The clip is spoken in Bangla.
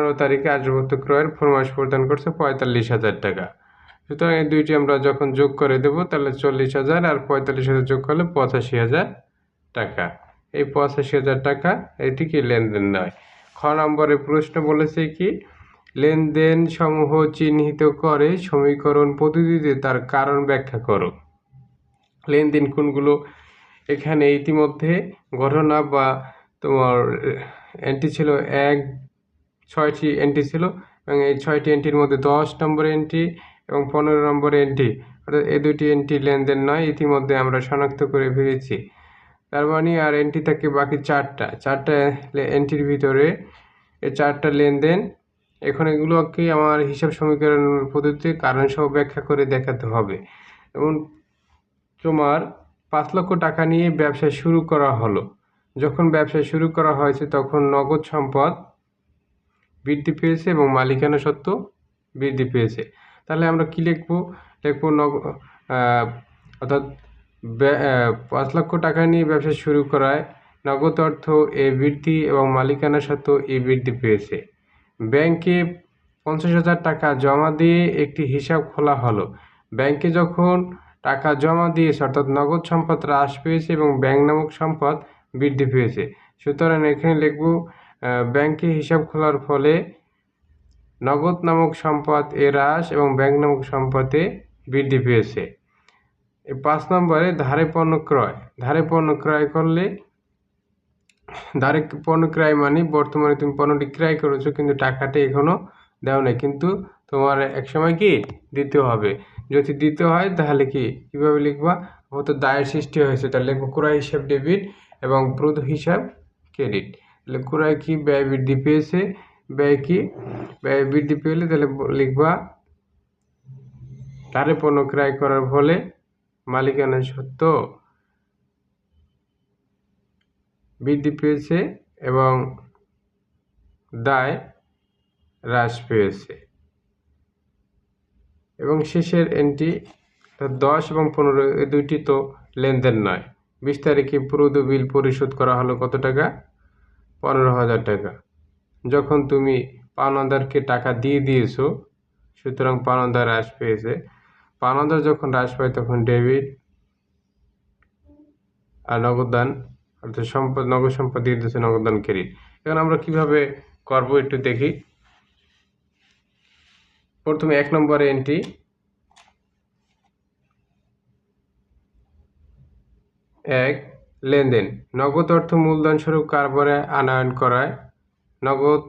15 তারিখে আসবাবপত্র ক্রয়ের ফরমাশ প্রদান করছে 45,000 টাকা। সুতরাং এই দুইটি আমরা যখন যোগ করে দেব তাহলে 40,000 আর 45,000 যোগ করলে 85,000 টাকা। এই 85,000 টাকা এটি কি লেনদেন নয়। খ নম্বরে প্রশ্ন বলেছে কি, লেনদেন সমূহ চিহ্নিত করে সমীকরণ পদ্ধতিতে তার কারণ ব্যাখ্যা করো। লেনদেন কোনগুলো? এখানে ইতিমধ্যে ঘটনা বা তোমার এন্ট্রি ছিল 6টি এন্ট্রি ছিল এবং এই 6টি এন্ট্রির মধ্যে 10 নম্বর এন্ট্রি এবং 15 নম্বর এন্ট্রি, অর্থাৎ এই দুটি এন্ট্রি লেনদেন নয়, ইতিমধ্যে আমরা শনাক্ত করে ফেলেছি। তার মানে আর এন্ট্রি থাকে বাকি 4টা এন্ট্রির ভিতরে এই 4টা লেনদেন। এখন এগুলোকে আমার হিসাব সমীকরণ পদ্ধতিতে কারণসহ ব্যাখ্যা করে দেখাতে হবে। এবং তোমার 5 লক্ষ টাকা নিয়ে ব্যবসা শুরু করা হলো। যখন ব্যবসা শুরু করা হয়েছে তখন নগদ সম্পদ বৃদ্ধি পেয়েছে এবং মালিকানা সত্ত্ব বৃদ্ধি পেয়েছে। তাহলে আমরা কি লিখবো? অর্থাৎ 5 লক্ষ টাকা নিয়ে ব্যবসা শুরু করায় নগদ অর্থ এ বৃদ্ধি এবং মালিকানা সত্ত্ব এ বৃদ্ধি পেয়েছে। ব্যাংকে 50,000 টাকা জমা দিয়ে একটি হিসাব খোলা হলো। ব্যাংকে যখন টাকা জমা দিয়েছে অর্থাৎ নগদ সম্পদ হ্রাস পেয়েছে এবং ব্যাংক নামক সম্পদ বৃদ্ধি পেয়েছে। সুতরাং এখানে লিখব ব্যাংকে হিসাব খোলার ফলে নগদ নামক সম্পদ এ হ্রাস এবং ব্যাংক নামক সম্পদে বৃদ্ধি পেয়েছে। 5 নম্বরে ধারে পণ্য ক্রয়। ধারে পণ্য ক্রয় করলে, ধারে পণ্য ক্রয় মানে বর্তমানে তুমি পণ্যটি ক্রয় করেছো কিন্তু টাকাটা এখনো দেও নাই, কিন্তু তোমার এক সময় কি দিতে হবে। যদি দিতে হয় তাহলে কিভাবে লিখবা? হয়তো দায়ের সৃষ্টি হয়েছে, তাহলে লিখবো ক্রয় হিসাব ডেবিট এবং প্রদ হিসাব ক্রেডিট। তাহলে ক্রয় কি? ব্যয় বৃদ্ধি পেয়েছে। ব্যয় কি? ব্যয় বৃদ্ধি পেলে তাহলে লিখবা ধারে পণ্য ক্রয় করার ফলে মালিকানা সত্ত্ব বৃদ্ধি পেয়েছে এবং দায় হ্রাস পেয়েছে। এবং শেষের এন্ট্রি 10 এবং 15, এই দুইটি তো লেনদেন নয়। 20 তারিখে প্রদ বিল পরিশোধ করা হলো কত টাকা? 15,000 টাকা। যখন তুমি পাওনাদারকে টাকা দিয়ে দিয়েছো সুতরাং পাওনাদার হ্রাস পেয়েছে। পাওনাদার যখন হ্রাস পায় তখন ডেবিট আর নগদান, অর্থাৎ নগদ সম্পদ দিয়ে দিয়েছে, নগদান ক্রেডিট। এখন আমরা কিভাবে করবো একটু দেখি। প্রথমে 1 নম্বরে এন্ট্রি, 1 লেনদেন। নগদ অর্থ মূলধন স্বরূপ কারবারে আনয়ন করায় নগদ